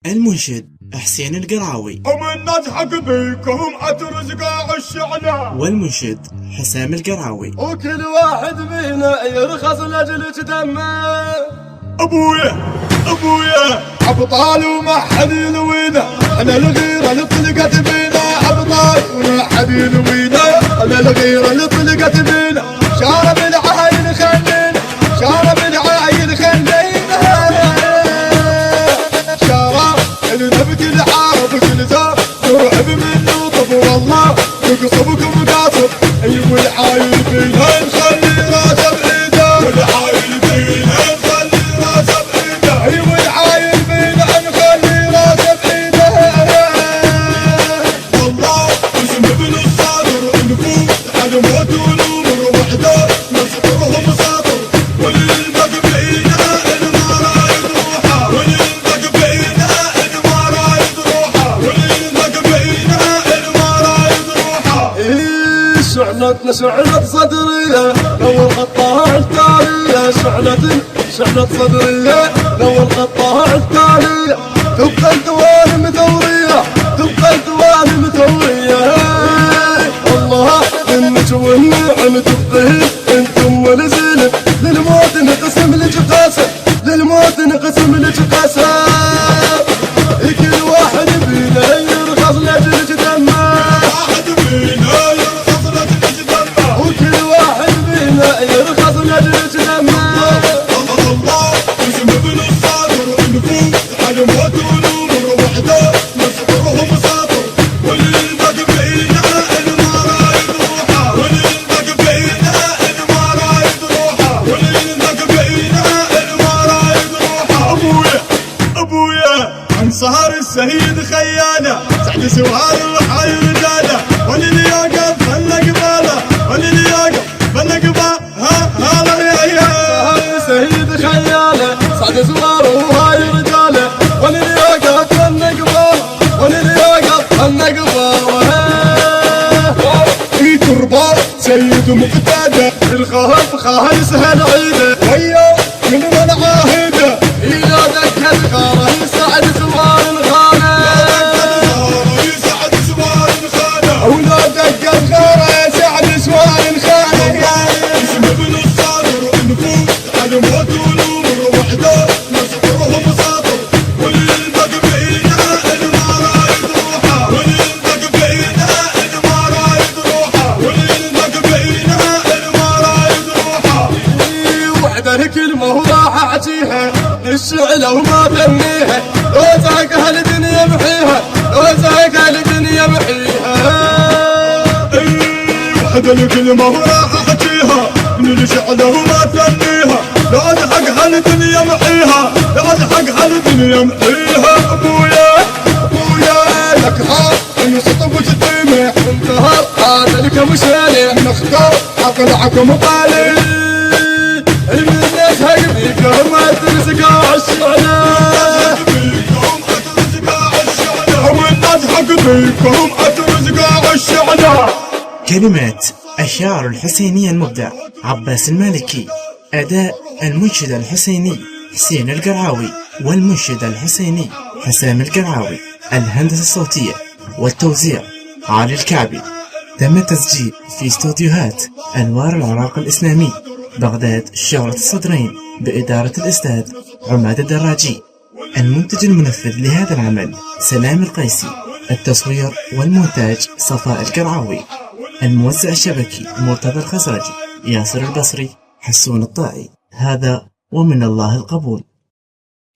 المنشد حسين القرعاوي، ومن نضحك بيكم اترزقا الشعلة، والمنشد حسام القرعاوي. وكل واحد فينا يرخص لاجل دمه. ابويا ابطال وما حد يلوينا، انا الغيرة اللي طلقت بينا. ابطال وما حد يلوينا، انا الغيرة اللي طلقت بينا. شارب العاين خلينا، شارب العاين خلينا. شارب النبت العارف كل زار نرعب منه. طب والله نقصبكم قاصب، ايوه العاين فينا نخلي راسه بعيده. والعاين فينا نخلي راسه بعيده. ايوه العاين فينا نخلي راسه بعيده. والله اسم ابن الصادر نفوت على موت ونمر وحده نسطرهم ساطر. وللبق بعيدها الما رايد روحه، وللبق بعيدها الما رايد روحه، وللبق بعيدها الما رايد روحه. شعلتنا شعلة صدرية لو القطاع التالية. شعلة صدرية لو القطاع التالية. تبقى الدوام مثورية، تبقى الدوام مثورية. الله منك والنعم تبقيه انتم والزين. للموت نقسم لك قاسم، للموت نقسم لك قاسم. كل واحد فينا يرخص لاجل دمه. واحد فينا يرخص لاجل دمه، وكل واحد فينا يرخص لاجل دمه. الله اسم ابن الصادر نفوت على موت ونمر وحده نسطرهم ساطر. وللبق بعيدها الما رايد روحه، وللبق بعيدها الما رايد روحه، وللبق بعيدها الما رايد روحه. ابويا عن سهر السهيد خيانه، سعد سوار الحي رجاله. وللي يقف فلق باله، وللي يقف فلق باله. سهيد خياله سعد زواره وهاي رجاله. وللي يوقف النقبه، وللي يوقف النقبه. في تربه سيد مقتدى، الخهف خاهي سهل عيده. ويا من من عاهده. إذا دكت خاره سعد زوار الخانه. سعد سوار خانه، أولادك الخاره سعد زوار الخانه. اسم ابن الصادر نفوت على موت ونمر وحده نسطرهم ساطر. وللبق بعيدها الما رايد روحه، وللبق بعيدها الما رايد روحه، وللبق بعيدها الما رايد روحه. وحده الكلمه وراح اعطيها الشعله وما بنيها. لو زهق هالدنيا محيها، لو زهق هالدنيا محيها. وحده الكلمه وراح احكيها من الشعله وما ثنيها. لا الحق هالدنيا محيها، لا الحق هالدنيا محيها. ابويا لك حق انصطب وتطيمح، انتهى هذا لك مشاني. نختار اطلعك مقالي. من يزهق بيك ما ترزقا الشعله. ومن نضحك بيكم اترزقا الشعله. كلمات الشاعر الحسيني المبدع عباس المالكي، أداء المنشد الحسيني حسين القرعاوي، والمنشد الحسيني حسام القرعاوي. الهندسة الصوتية والتوزيع علي الكعبي. تم التسجيل في استوديوهات أنوار العراق الإسلامي بغداد شارة الصدرين بإدارة الأستاذ عماد الدراجي. المنتج المنفذ لهذا العمل سلام القيسي. التصوير والمونتاج صفاء القرعاوي. الموزع الشبكي مرتضى الخزرجي، ياسر البصري، حسون الطائي. هذا ومن الله القبول.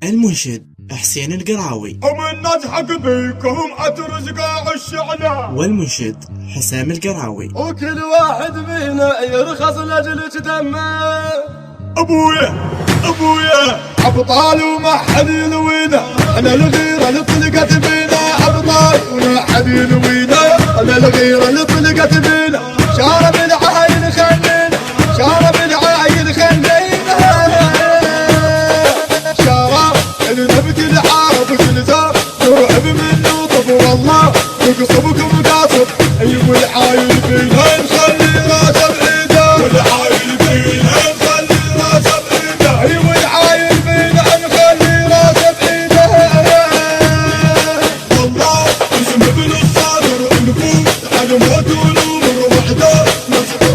المنشد حسين القرعاوي، ومن نضحك بيكم اترزقا الشعله. والمنشد حسام القرعاوي. وكل واحد فينا يرخص لاجل دمه. ابويا ابطال وما حد يلوينا، انا الغيرة اللي طلقت بينا. ابطال وما حد يلوينا، انا الغيرة اللي طلقت بينا. شارب العاين خلينا، شارب العاين خلينا. شارب النبت العارف كل زار نرعب منه. طب والله نقصبكم قاصب، ايوه العاين فينا نخلي راسه بعيده. والعاين فينا نخلي راسه بعيده. ايوه العاين فينا نخلي راسه بعيده. وحده مسحور